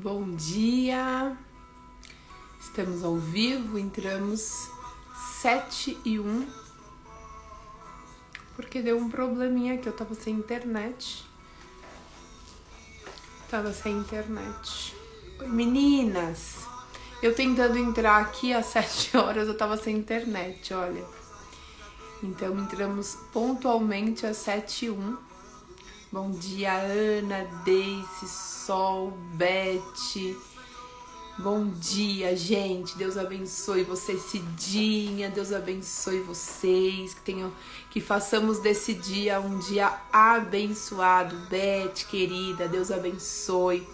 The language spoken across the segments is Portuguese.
Bom dia, estamos ao vivo, entramos 7:01, porque deu um probleminha aqui, eu tava sem internet. Oi, meninas, eu tentando entrar aqui às 7 horas, eu tava sem internet, olha. Então entramos pontualmente às 7:01. Bom dia, Ana, Deice, Sol, Beth. Bom dia, gente. Deus abençoe você, Cidinha. Deus abençoe vocês. Que façamos desse dia um dia abençoado. Beth, querida, Deus abençoe.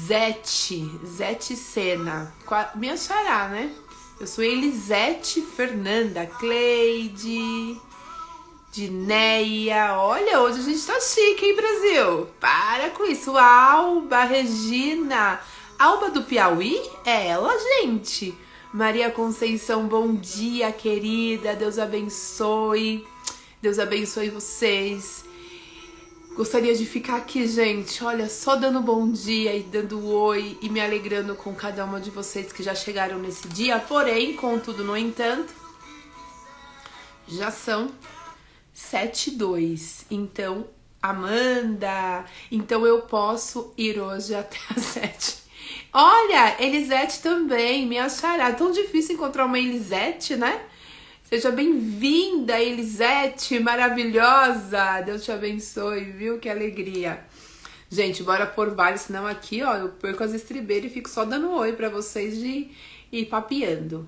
Zete Sena. Minha xará, né? Eu sou Elisete Fernanda, Cleide, Dineia. Olha, hoje a gente tá chique, hein, Brasil? Para com isso. Alba, Regina. Alba do Piauí? É ela, gente. Maria Conceição, bom dia, querida. Deus abençoe. Deus abençoe vocês. Gostaria de ficar aqui, gente, olha, só dando bom dia e dando oi e me alegrando com cada uma de vocês que já chegaram nesse dia. Porém, contudo, no entanto, já são 7:02. Então, Amanda, então eu posso ir hoje até às 7. Olha, Elisete também, minha xará. Tão difícil encontrar uma Elisete, né? Seja bem-vinda, Elisete, maravilhosa. Deus te abençoe, viu? Que alegria. Gente, bora por vale, senão aqui, ó, eu perco as estribeiras e fico só dando oi pra vocês de ir papeando.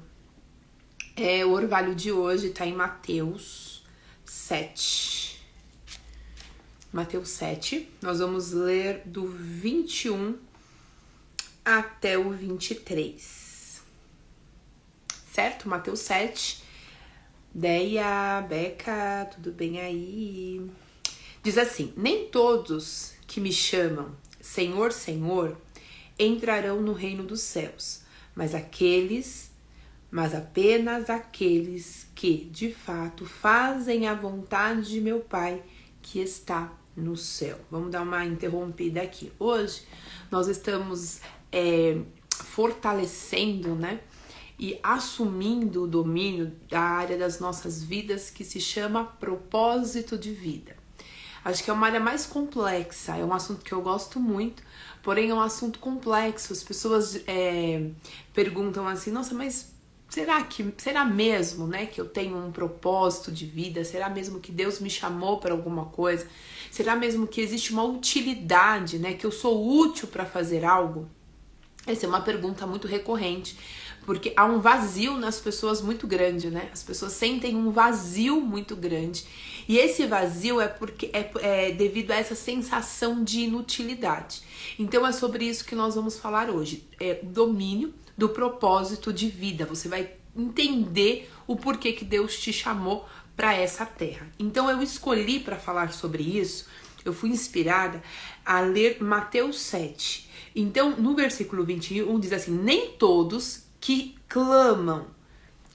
O orvalho de hoje tá em Mateus 7. Mateus 7. Nós vamos ler do 21 até o 23. Certo? Mateus 7. Deia, Beca, tudo bem aí? Diz assim: nem todos que me chamam Senhor, Senhor entrarão no reino dos céus, mas apenas aqueles que de fato fazem a vontade de meu Pai que está no céu. Vamos dar uma interrompida aqui. Hoje nós estamos fortalecendo, né? E assumindo o domínio da área das nossas vidas que se chama propósito de vida. Acho que é uma área mais complexa, é um assunto que eu gosto muito, porém é um assunto complexo. As pessoas perguntam assim, nossa, mas será mesmo, né, que eu tenho um propósito de vida? Será mesmo que Deus me chamou para alguma coisa? Será mesmo que existe uma utilidade, né, que eu sou útil para fazer algo? Essa é uma pergunta muito recorrente, porque há um vazio nas pessoas muito grande, né? As pessoas sentem um vazio muito grande. E esse vazio é devido a essa sensação de inutilidade. Então é sobre isso que nós vamos falar hoje. O domínio do propósito de vida. Você vai entender o porquê que Deus te chamou para essa terra. Então eu escolhi para falar sobre isso, eu fui inspirada a ler Mateus 7. Então, no versículo 21 diz assim: nem todos que clamam,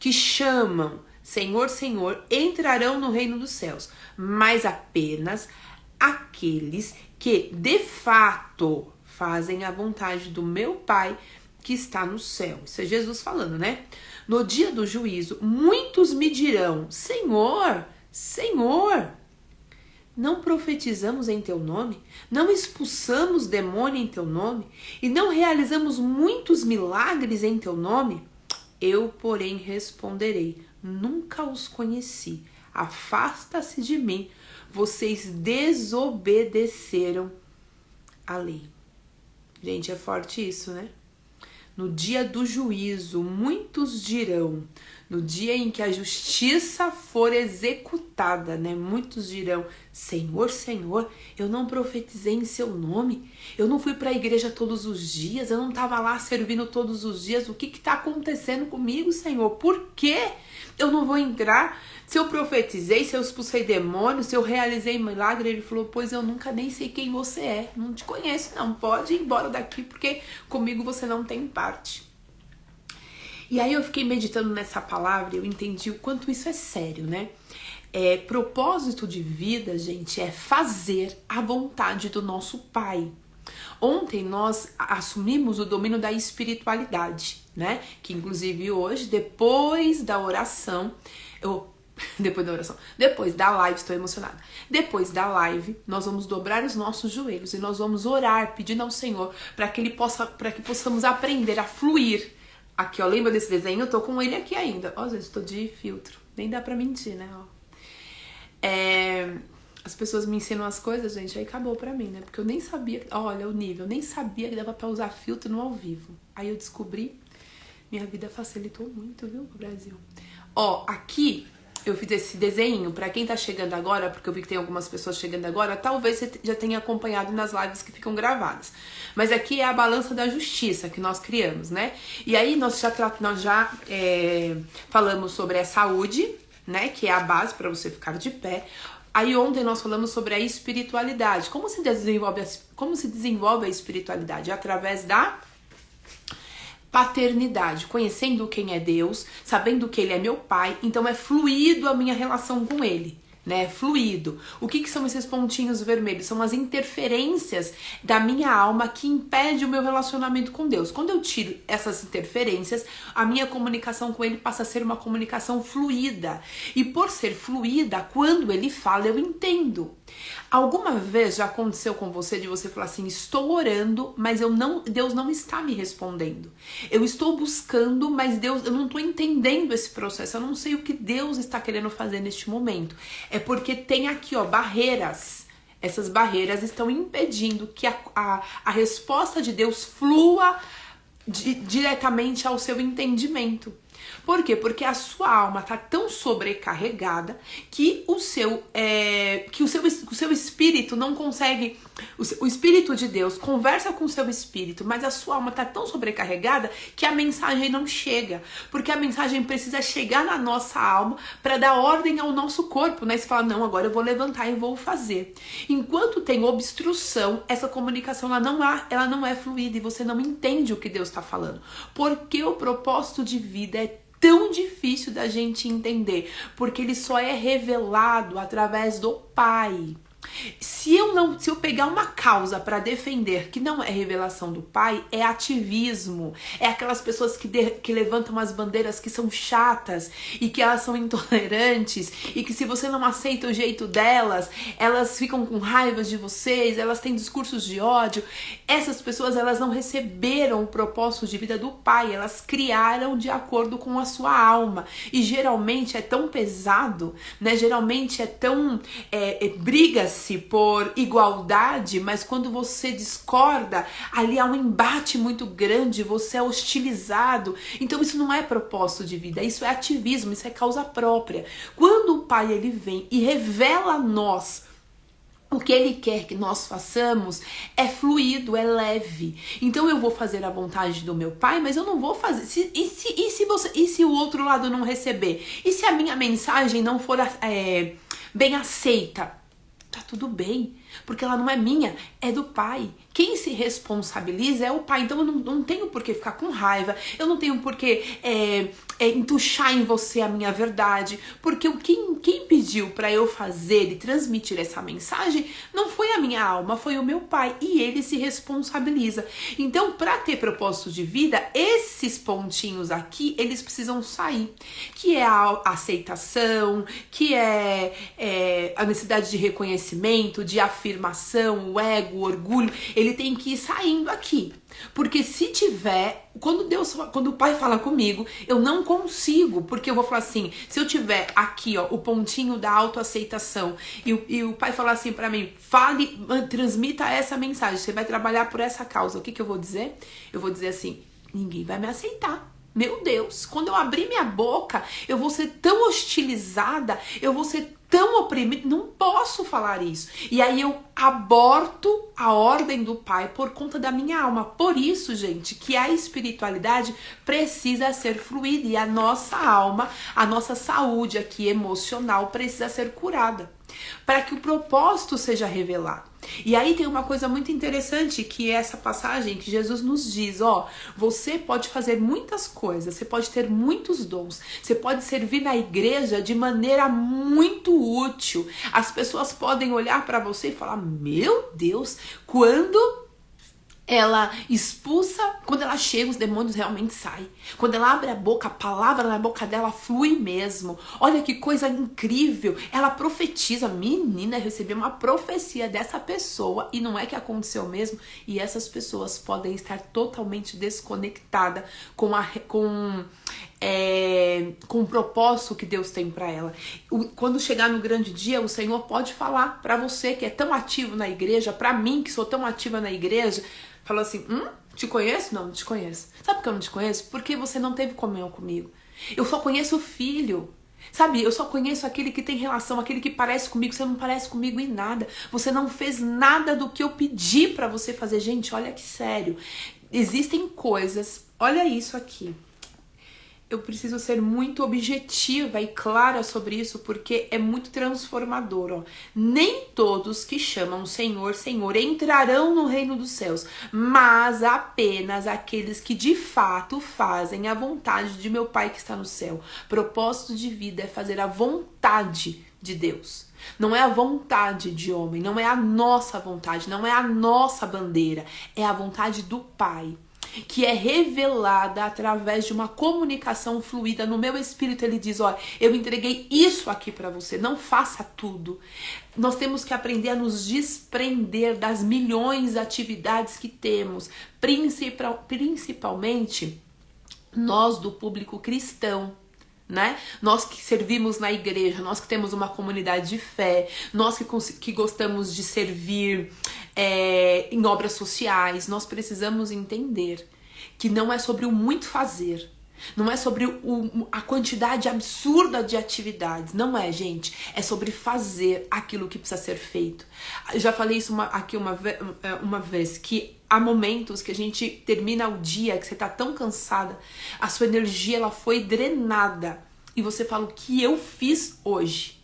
que chamam Senhor, Senhor, entrarão no reino dos céus, mas apenas aqueles que de fato fazem a vontade do meu Pai que está no céu. Isso é Jesus falando, né? No dia do juízo, muitos me dirão: Senhor, Senhor, não profetizamos em teu nome? Não expulsamos demônio em teu nome? E não realizamos muitos milagres em teu nome? Eu, porém, responderei: nunca os conheci. Afasta-se de mim. Vocês desobedeceram a lei. Gente, é forte isso, né? No dia do juízo, muitos dirão, no dia em que a justiça for executada, né? Muitos dirão: Senhor, Senhor, eu não profetizei em seu nome? Eu não fui para a igreja todos os dias? Eu não estava lá servindo todos os dias? O que está acontecendo comigo, Senhor? Por que eu não vou entrar? Se eu profetizei, se eu expulsei demônios, se eu realizei milagre? Ele falou: pois eu nunca nem sei quem você é. Não te conheço, não. Pode ir embora daqui, porque comigo você não tem parte. E aí eu fiquei meditando nessa palavra e eu entendi o quanto isso é sério, né? Propósito de vida, gente, é fazer a vontade do nosso Pai. Ontem nós assumimos o domínio da espiritualidade, né? Que inclusive hoje, depois da live, estou emocionada. Depois da live, nós vamos dobrar os nossos joelhos e nós vamos orar, pedindo ao Senhor para que possamos aprender a fluir. Aqui, ó, lembra desse desenho? Eu tô com ele aqui ainda. Ó, gente, tô de filtro. Nem dá pra mentir, né? Ó. As pessoas me ensinam as coisas, gente, aí acabou pra mim, né? Porque eu nem sabia, olha o nível, eu nem sabia que dava pra usar filtro no ao vivo. Aí eu descobri, minha vida facilitou muito, viu, pro Brasil. Ó, aqui eu fiz esse desenho, pra quem tá chegando agora, porque eu vi que tem algumas pessoas chegando agora, talvez você já tenha acompanhado nas lives que ficam gravadas. Mas aqui é a balança da justiça que nós criamos, né? E aí nós já falamos sobre a saúde, né? Que é a base para você ficar de pé. Aí ontem nós falamos sobre a espiritualidade. Como se desenvolve a espiritualidade? Através da paternidade, conhecendo quem é Deus, sabendo que Ele é meu Pai, então é fluido a minha relação com Ele, né? Fluido. O que são esses pontinhos vermelhos? São as interferências da minha alma que impede o meu relacionamento com Deus. Quando eu tiro essas interferências, a minha comunicação com Ele passa a ser uma comunicação fluida. E por ser fluida, quando Ele fala, eu entendo. Alguma vez já aconteceu com você de você falar assim, estou orando, mas Deus não está me respondendo. Eu estou buscando, mas eu não estou entendendo esse processo. Eu não sei o que Deus está querendo fazer neste momento. É porque tem aqui, ó, barreiras. Essas barreiras estão impedindo que a resposta de Deus flua diretamente ao seu entendimento. Por quê? Porque a sua alma está tão sobrecarregada que o seu espírito não consegue. O Espírito de Deus conversa com o seu espírito, mas a sua alma está tão sobrecarregada que a mensagem não chega. Porque a mensagem precisa chegar na nossa alma para dar ordem ao nosso corpo, né? Você fala, não, agora eu vou levantar e vou fazer. Enquanto tem obstrução, essa comunicação ela não é fluida e você não entende o que Deus está falando. Porque o propósito de vida é tão difícil da gente entender, porque ele só é revelado através do Pai. Se eu pegar uma causa para defender que não é revelação do Pai, é ativismo, é aquelas pessoas que levantam as bandeiras que são chatas e que elas são intolerantes e que se você não aceita o jeito delas, elas ficam com raiva de vocês, elas têm discursos de ódio. Essas pessoas, elas não receberam o propósito de vida do Pai, elas criaram de acordo com a sua alma e geralmente é tão pesado, né? Geralmente é tão briga-se por igualdade, mas quando você discorda, ali há um embate muito grande, você é hostilizado. Então isso não é propósito de vida, isso é ativismo, isso é causa própria. Quando o Pai ele vem e revela a nós o que Ele quer que nós façamos, é fluido, é leve. Então eu vou fazer a vontade do meu Pai, mas eu não vou fazer. E se o outro lado não receber? E se a minha mensagem não for bem aceita? Tá tudo bem, porque ela não é minha, é do Pai. Quem se responsabiliza é o Pai. Então eu não tenho por que ficar com raiva, eu não tenho por que entuchar em você a minha verdade, porque quem pediu para eu fazer e transmitir essa mensagem não foi a minha alma, foi o meu Pai, e Ele se responsabiliza. Então, para ter propósito de vida, esses pontinhos aqui, eles precisam sair, que é a aceitação, que é a necessidade de reconhecimento, de afirmação, o ego, o orgulho, ele tem que ir saindo aqui. Porque se tiver, quando o Pai fala comigo, eu não consigo, porque eu vou falar assim, se eu tiver aqui, ó, o pontinho da autoaceitação e o Pai falar assim pra mim, transmita essa mensagem, você vai trabalhar por essa causa, o que eu vou dizer? Eu vou dizer assim, ninguém vai me aceitar. Meu Deus, quando eu abrir minha boca, eu vou ser tão hostilizada, eu vou ser tão oprimida, não posso falar isso. E aí eu aborto a ordem do Pai por conta da minha alma. Por isso, gente, que a espiritualidade precisa ser fluida e a nossa alma, a nossa saúde aqui emocional precisa ser curada, para que o propósito seja revelado. E aí tem uma coisa muito interessante, que é essa passagem que Jesus nos diz, ó, você pode fazer muitas coisas, você pode ter muitos dons, você pode servir na igreja de maneira muito útil. As pessoas podem olhar para você e falar, meu Deus, quando ela expulsa, quando ela chega, os demônios realmente saem. Quando ela abre a boca, a palavra na boca dela flui mesmo. Olha que coisa incrível. Ela profetiza. Menina, eu recebi uma profecia dessa pessoa e não é que aconteceu mesmo. E essas pessoas podem estar totalmente desconectadas com o propósito que Deus tem para ela. Quando chegar no grande dia, o Senhor pode falar para você que é tão ativo na igreja, para mim que sou tão ativa na igreja, falou assim, te conheço? Não, não te conheço. Sabe por que eu não te conheço? Porque você não teve comunhão comigo. Eu só conheço o filho. Sabe, eu só conheço aquele que tem relação, aquele que parece comigo. Você não parece comigo em nada. Você não fez nada do que eu pedi para você fazer. Gente, olha que sério. Existem coisas, olha isso aqui. Eu preciso ser muito objetiva e clara sobre isso, porque é muito transformador, ó. Nem todos que chamam Senhor, Senhor entrarão no reino dos céus, mas apenas aqueles que de fato fazem a vontade de meu Pai que está no céu. Propósito de vida é fazer a vontade de Deus. Não é a vontade de homem, não é a nossa vontade, não é a nossa bandeira, é a vontade do Pai, que é revelada através de uma comunicação fluida no meu espírito. Ele diz, olha, eu entreguei isso aqui para você, não faça tudo. Nós temos que aprender a nos desprender das milhões de atividades que temos, principalmente nós do público cristão, né? Nós que servimos na igreja, nós que temos uma comunidade de fé, nós que gostamos de servir em obras sociais, nós precisamos entender que não é sobre o muito fazer, não é sobre a quantidade absurda de atividades, não é, gente, é sobre fazer aquilo que precisa ser feito. Eu já falei isso aqui uma vez, que há momentos que a gente termina o dia, que você tá tão cansada, a sua energia ela foi drenada, e você fala, o que eu fiz hoje?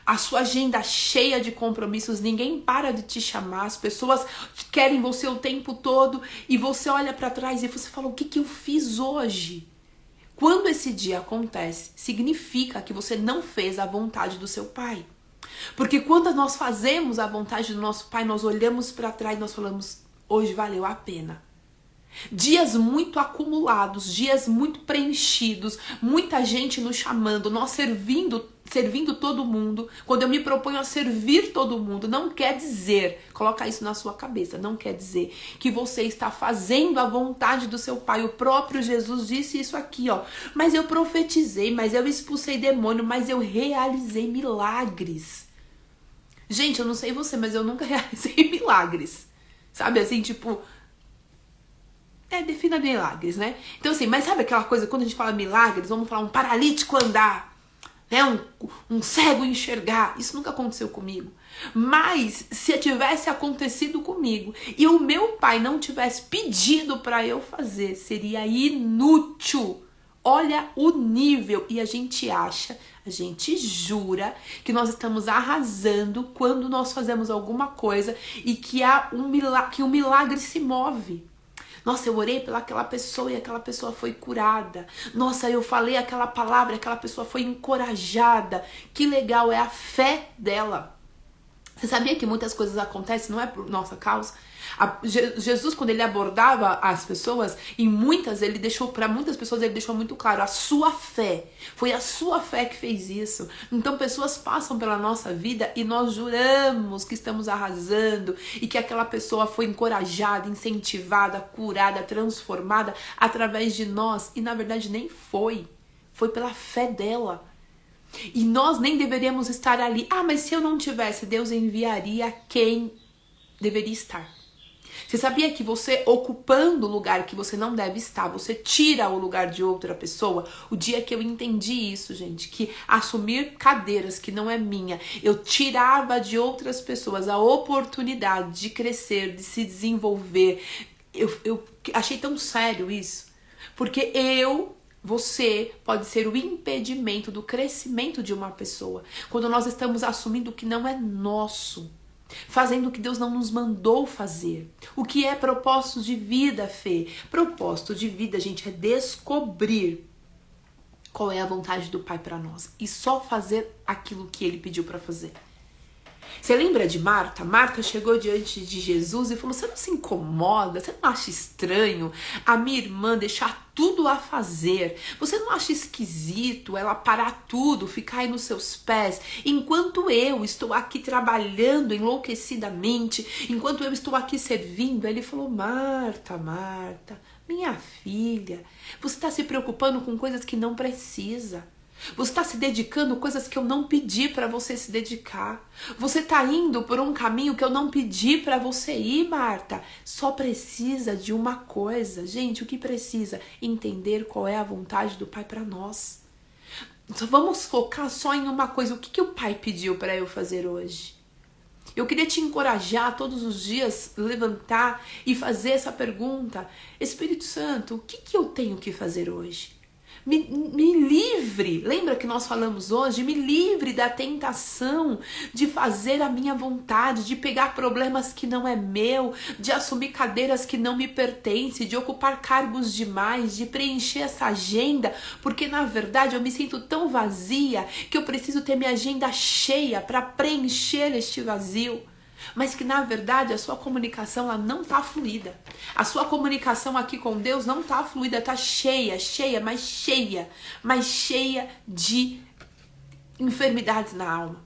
A sua agenda cheia de compromissos, ninguém para de te chamar, as pessoas querem você o tempo todo, e você olha para trás e você fala, o que eu fiz hoje? Quando esse dia acontece, significa que você não fez a vontade do seu Pai. Porque quando nós fazemos a vontade do nosso Pai, nós olhamos para trás e nós falamos, hoje valeu a pena. Dias muito acumulados, dias muito preenchidos, muita gente nos chamando, nós servindo todo mundo. Quando eu me proponho a servir todo mundo, não quer dizer, coloca isso na sua cabeça, não quer dizer que você está fazendo a vontade do seu Pai. O próprio Jesus disse isso aqui, ó. Mas eu profetizei, mas eu expulsei demônio, mas eu realizei milagres. Gente, eu não sei você, mas eu nunca realizei milagres. Sabe assim, tipo... defina milagres, né? Então assim, mas sabe aquela coisa, quando a gente fala milagres, vamos falar um paralítico andar, né? Um cego enxergar. Isso nunca aconteceu comigo. Mas se tivesse acontecido comigo e o meu Pai não tivesse pedido para eu fazer, seria inútil. Olha o nível. E a gente jura que nós estamos arrasando quando nós fazemos alguma coisa e que que um milagre se move. Nossa, eu orei pelaquela pessoa e aquela pessoa foi curada. Nossa, eu falei aquela palavra e aquela pessoa foi encorajada. Que legal, é a fé dela. Você sabia que muitas coisas acontecem, não é por nossa causa? Jesus, quando ele abordava as pessoas, para muitas pessoas ele deixou muito claro, a sua fé, foi a sua fé que fez isso. Então pessoas passam pela nossa vida e nós juramos que estamos arrasando e que aquela pessoa foi encorajada, incentivada, curada, transformada através de nós, e na verdade nem foi pela fé dela. E nós nem deveríamos estar ali. Mas se eu não tivesse, Deus enviaria quem deveria estar. Você sabia que você ocupando o lugar que você não deve estar, você tira o lugar de outra pessoa? O dia que eu entendi isso, gente, que assumir cadeiras que não é minha, eu tirava de outras pessoas a oportunidade de crescer, de se desenvolver. Eu achei tão sério isso, porque você pode ser o impedimento do crescimento de uma pessoa quando nós estamos assumindo o que não é nosso, fazendo o que Deus não nos mandou fazer. O que é propósito de vida, Fê? Propósito de vida, gente, é descobrir qual é a vontade do Pai para nós e só fazer aquilo que Ele pediu para fazer. Você lembra de Marta? Marta chegou diante de Jesus e falou: você não se incomoda? Você não acha estranho a minha irmã deixar tudo a fazer? Você não acha esquisito ela parar tudo, ficar aí nos seus pés, enquanto eu estou aqui trabalhando enlouquecidamente, enquanto eu estou aqui servindo? Ele falou: Marta, Marta, minha filha, você está se preocupando com coisas que não precisa. Você está se dedicando a coisas que eu não pedi para você se dedicar. Você está indo por um caminho que eu não pedi para você ir, Marta. Só precisa de uma coisa. Gente, o que precisa? Entender qual é a vontade do Pai para nós. Então, vamos focar só em uma coisa. O que o Pai pediu para eu fazer hoje? Eu queria te encorajar todos os dias, levantar e fazer essa pergunta. Espírito Santo, o que eu tenho que fazer hoje? Me livre, lembra que nós falamos hoje? Me livre da tentação de fazer a minha vontade, de pegar problemas que não é meu, de assumir cadeiras que não me pertencem, de ocupar cargos demais, de preencher essa agenda, porque na verdade eu me sinto tão vazia que eu preciso ter minha agenda cheia para preencher este vazio. Mas que na verdade a sua comunicação ela não tá fluida. A sua comunicação aqui com Deus não tá fluida, tá cheia, mas cheia de enfermidades na alma.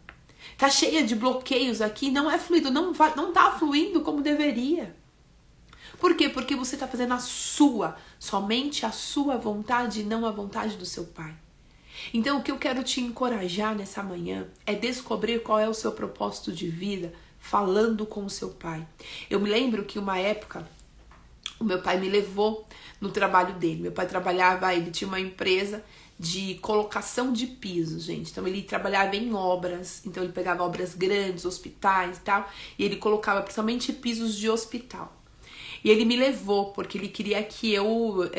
Tá cheia de bloqueios aqui, não é fluido, não tá fluindo como deveria. Por quê? Porque você tá fazendo somente a sua vontade e não a vontade do seu Pai. Então o que eu quero te encorajar nessa manhã é descobrir qual é o seu propósito de vida, falando com o seu pai. Eu me lembro que uma época o meu pai me levou no trabalho dele. Meu pai ele tinha uma empresa de colocação de pisos, gente. Então ele trabalhava em obras, então ele pegava obras grandes, hospitais e tal, e ele colocava principalmente pisos de hospital. E ele me levou porque ele queria que eu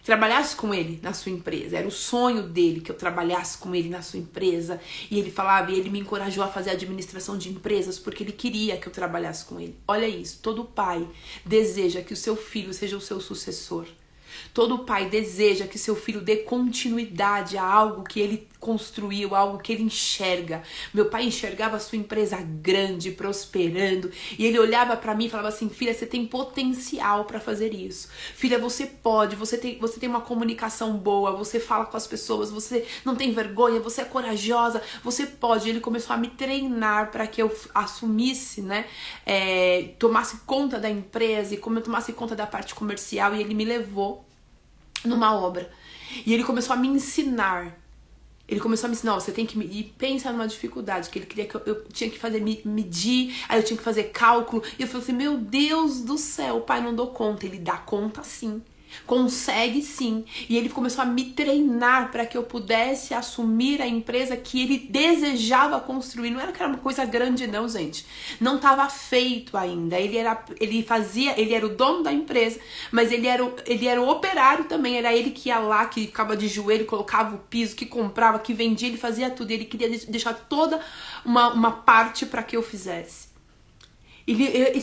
trabalhasse com ele na sua empresa. Era o sonho dele que eu trabalhasse com ele na sua empresa. E ele falava, e ele me encorajou a fazer administração de empresas porque ele queria que eu trabalhasse com ele. Olha isso, todo pai deseja que o seu filho seja o seu sucessor. Todo pai deseja que seu filho dê continuidade a algo que ele construiu, algo que ele enxerga. Meu pai enxergava a sua empresa grande, prosperando, e ele olhava para mim e falava assim: filha, você tem potencial para fazer isso. Filha, você pode, você tem uma comunicação boa, você fala com as pessoas, você não tem vergonha, você é corajosa, você pode. Ele começou a me treinar para que eu assumisse, né, tomasse conta da empresa e como eu tomasse conta da parte comercial, e ele me levou numa obra. E ele começou a me ensinar. Ele começou a me ensinar, você tem que medir, pensa numa dificuldade, que ele queria que eu tinha que fazer, medir, aí eu tinha que fazer cálculo. E eu falei assim, meu Deus do céu, pai, não dou conta. Ele dá conta sim. Consegue sim. E ele começou a me treinar para que eu pudesse assumir a empresa que ele desejava construir. Não era que era uma coisa grande não, gente. Não estava feito ainda. Ele era o dono da empresa, mas ele era o operário também. Era ele que ia lá, que ficava de joelho, colocava o piso, que comprava, que vendia, ele fazia tudo. Ele queria deixar toda uma parte para que eu fizesse.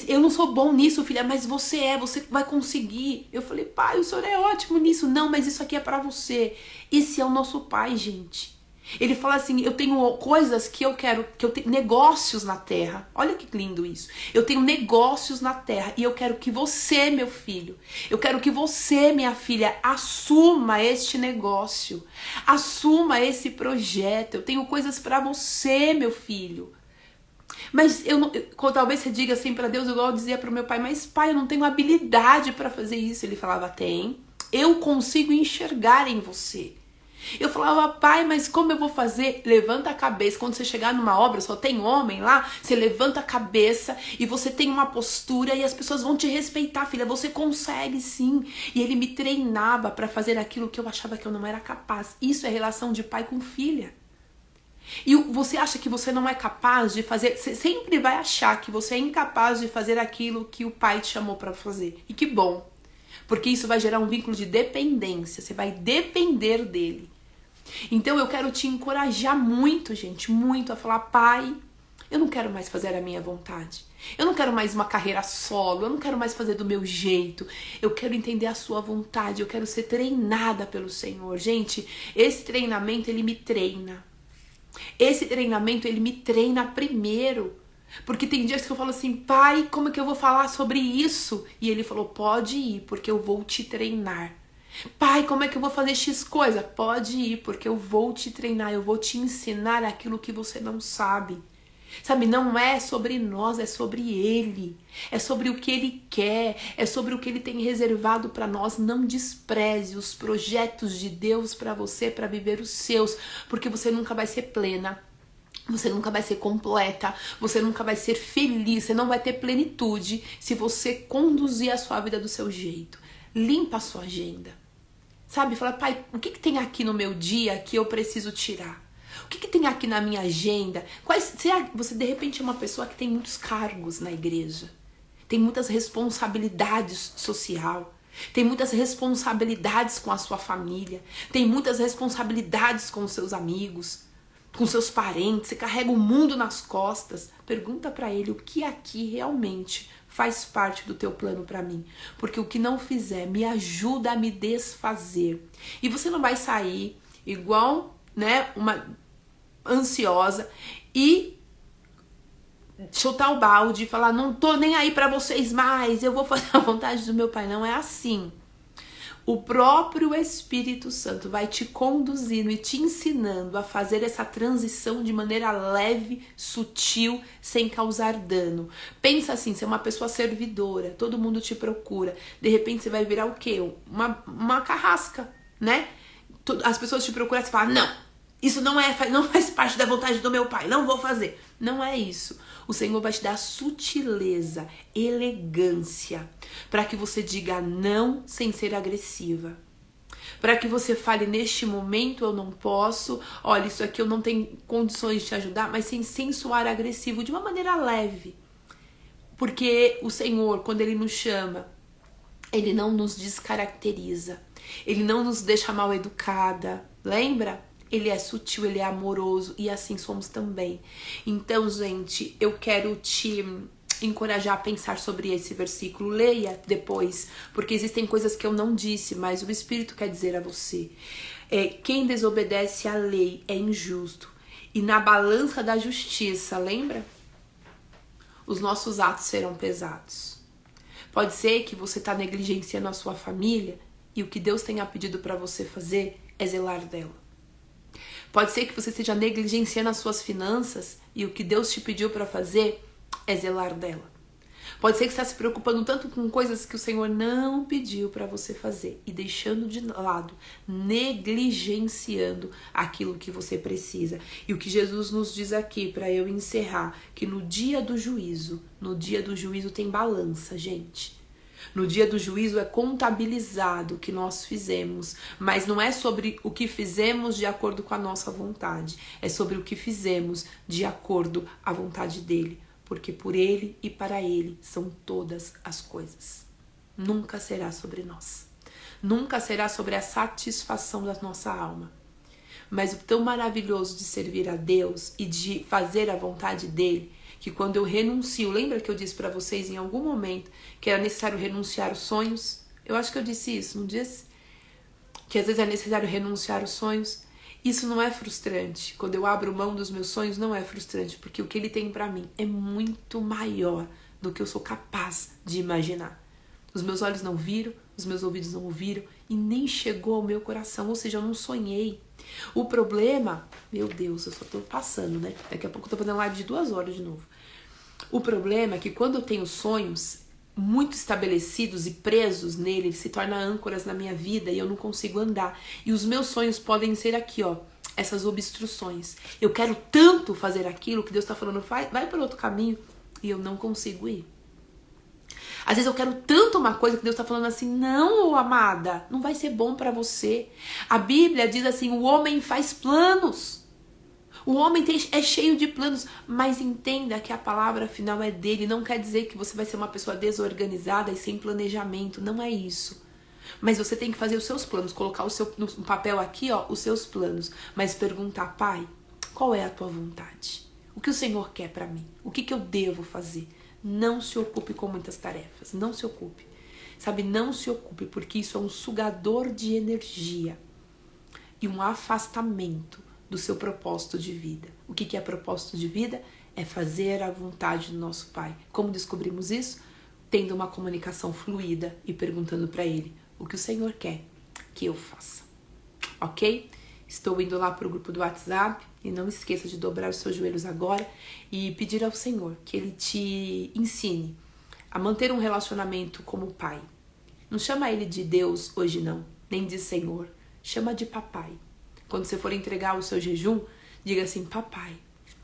Eu não sou bom nisso, filha, mas você vai conseguir. Eu falei, pai, o senhor é ótimo nisso. Não, mas isso aqui é pra você. Esse é o nosso pai, gente. Ele fala assim, eu tenho coisas que eu quero, que eu tenho negócios na terra. Olha que lindo isso. Eu tenho negócios na terra e eu quero que você, meu filho, eu quero que você, minha filha, assuma este negócio. Assuma esse projeto. Eu tenho coisas pra você, meu filho. Mas talvez você diga assim pra Deus, igual eu dizia pro meu pai, mas pai, eu não tenho habilidade pra fazer isso. Ele falava, tem, eu consigo enxergar em você. Eu falava, pai, mas como eu vou fazer? Levanta a cabeça, quando você chegar numa obra, só tem homem lá, você levanta a cabeça e você tem uma postura e as pessoas vão te respeitar, filha, você consegue sim. E ele me treinava pra fazer aquilo que eu achava que eu não era capaz. Isso é relação de pai com filha. E você acha que você não é capaz de fazer, você sempre vai achar que você é incapaz de fazer aquilo que o pai te chamou para fazer. E que bom, porque isso vai gerar um vínculo de dependência, você vai depender dele. Então eu quero te encorajar muito, gente, muito a falar, pai, eu não quero mais fazer a minha vontade. Eu não quero mais uma carreira solo, eu não quero mais fazer do meu jeito. Eu quero entender a sua vontade, eu quero ser treinada pelo Senhor. Gente, esse treinamento, ele me treina. Esse treinamento, ele me treina primeiro. Porque tem dias que eu falo assim, pai, como é que eu vou falar sobre isso? E ele falou, pode ir, porque eu vou te treinar. Pai, como é que eu vou fazer X coisa? Pode ir, porque eu vou te treinar, eu vou te ensinar aquilo que você não sabe. Sabe, não é sobre nós, é sobre Ele. É sobre o que Ele quer, é sobre o que Ele tem reservado para nós. Não despreze os projetos de Deus para você, para viver os seus, porque você nunca vai ser plena. Você nunca vai ser completa, você nunca vai ser feliz, você não vai ter plenitude se você conduzir a sua vida do seu jeito. Limpa a sua agenda. Sabe, fala, pai, o que tem aqui no meu dia que eu preciso tirar? O que tem aqui na minha agenda? Você de repente é uma pessoa que tem muitos cargos na igreja, tem muitas responsabilidades social, tem muitas responsabilidades com a sua família, tem muitas responsabilidades com os seus amigos, com seus parentes, você carrega o mundo nas costas. Pergunta pra ele o que aqui realmente faz parte do teu plano pra mim. Porque o que não fizer me ajuda a me desfazer. E você não vai sair igual, né, uma ansiosa e chutar o balde e falar, não tô nem aí pra vocês mais, eu vou fazer a vontade do meu pai. Não é assim. O próprio Espírito Santo vai te conduzindo e te ensinando a fazer essa transição de maneira leve, sutil, sem causar dano. Pensa assim, você é uma pessoa servidora, todo mundo te procura. De repente você vai virar o quê? Uma carrasca, né? As pessoas te procuram e você fala, não, isso não faz parte da vontade do meu pai, não vou fazer. Não é isso. O Senhor vai te dar sutileza, elegância, para que você diga não sem ser agressiva. Para que você fale, neste momento eu não posso, olha, isso aqui eu não tenho condições de te ajudar, mas sem soar agressivo, de uma maneira leve. Porque o Senhor, quando Ele nos chama, Ele não nos descaracteriza, Ele não nos deixa mal educada, lembra? Ele é sutil, ele é amoroso e assim somos também. Então, gente, eu quero te encorajar a pensar sobre esse versículo. Leia depois, porque existem coisas que eu não disse, mas o Espírito quer dizer a você. Quem desobedece à lei é injusto. E na balança da justiça, lembra? Os nossos atos serão pesados. Pode ser que você está negligenciando a sua família e o que Deus tenha pedido para você fazer é zelar dela. Pode ser que você esteja negligenciando as suas finanças e o que Deus te pediu para fazer é zelar dela. Pode ser que você está se preocupando tanto com coisas que o Senhor não pediu para você fazer e deixando de lado, negligenciando aquilo que você precisa. E o que Jesus nos diz aqui, para eu encerrar, que no dia do juízo tem balança, gente. No dia do juízo é contabilizado o que nós fizemos, mas não é sobre o que fizemos de acordo com a nossa vontade, é sobre o que fizemos de acordo à vontade dele, porque por ele e para ele são todas as coisas. Nunca será sobre nós, nunca será sobre a satisfação da nossa alma. Mas o tão maravilhoso de servir a Deus e de fazer a vontade dele, que quando eu renuncio, lembra que eu disse para vocês em algum momento que era necessário renunciar os sonhos? Eu acho que eu disse isso, não disse? Que às vezes é necessário renunciar os sonhos. Isso não é frustrante. Quando eu abro mão dos meus sonhos, não é frustrante, porque o que ele tem para mim é muito maior do que eu sou capaz de imaginar. Os meus olhos não viram, os meus ouvidos não ouviram e nem chegou ao meu coração, ou seja, eu não sonhei. O problema, meu Deus, eu só tô passando, né? Daqui a pouco eu tô fazendo live de 2 horas de novo. O problema é que quando eu tenho sonhos muito estabelecidos e presos nele, ele se torna âncoras na minha vida e eu não consigo andar. E os meus sonhos podem ser aqui, ó, essas obstruções. Eu quero tanto fazer aquilo que Deus tá falando, vai por outro caminho e eu não consigo ir. Às vezes eu quero tanto uma coisa que Deus tá falando assim, não, amada, não vai ser bom pra você. A Bíblia diz assim, o homem faz planos. O homem é cheio de planos, mas entenda que a palavra final é dele. Não quer dizer que você vai ser uma pessoa desorganizada e sem planejamento, não é isso. Mas você tem que fazer os seus planos, colocar no papel aqui, ó, os seus planos. Mas perguntar, pai, qual é a tua vontade? O que o Senhor quer pra mim? O que eu devo fazer? Não se ocupe com muitas tarefas, não se ocupe. Sabe, não se ocupe, porque isso é um sugador de energia e um afastamento do seu propósito de vida. O que é propósito de vida? É fazer a vontade do nosso Pai. Como descobrimos isso? Tendo uma comunicação fluida e perguntando para Ele o que o Senhor quer que eu faça. Ok? Estou indo lá para o grupo do WhatsApp e não esqueça de dobrar os seus joelhos agora e pedir ao Senhor que Ele te ensine a manter um relacionamento como pai. Não chama Ele de Deus hoje não, nem de Senhor. Chama de papai. Quando você for entregar o seu jejum, diga assim: papai,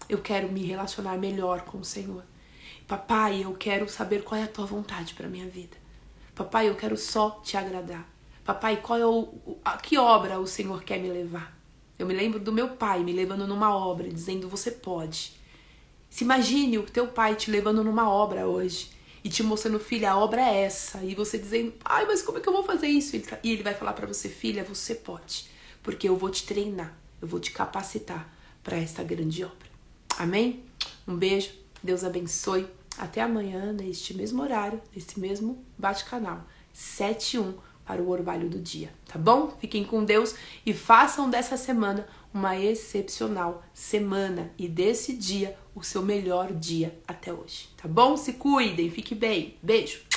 eu quero me relacionar melhor com o Senhor. Papai, eu quero saber qual é a tua vontade para minha vida. Papai, eu quero só te agradar. Papai, a que obra o Senhor quer me levar? Eu me lembro do meu pai me levando numa obra, dizendo: você pode. Se imagine o teu pai te levando numa obra hoje e te mostrando: filha, a obra é essa. E você dizendo: ai, mas como é que eu vou fazer isso? E ele vai falar para você: filha, você pode. Porque eu vou te treinar, eu vou te capacitar para esta grande obra. Amém? Um beijo, Deus abençoe. Até amanhã, neste mesmo horário, nesse mesmo bate-canal, 7:01 para o Orvalho do Dia, tá bom? Fiquem com Deus e façam dessa semana uma excepcional semana e desse dia o seu melhor dia até hoje, tá bom? Se cuidem, fique bem. Beijo!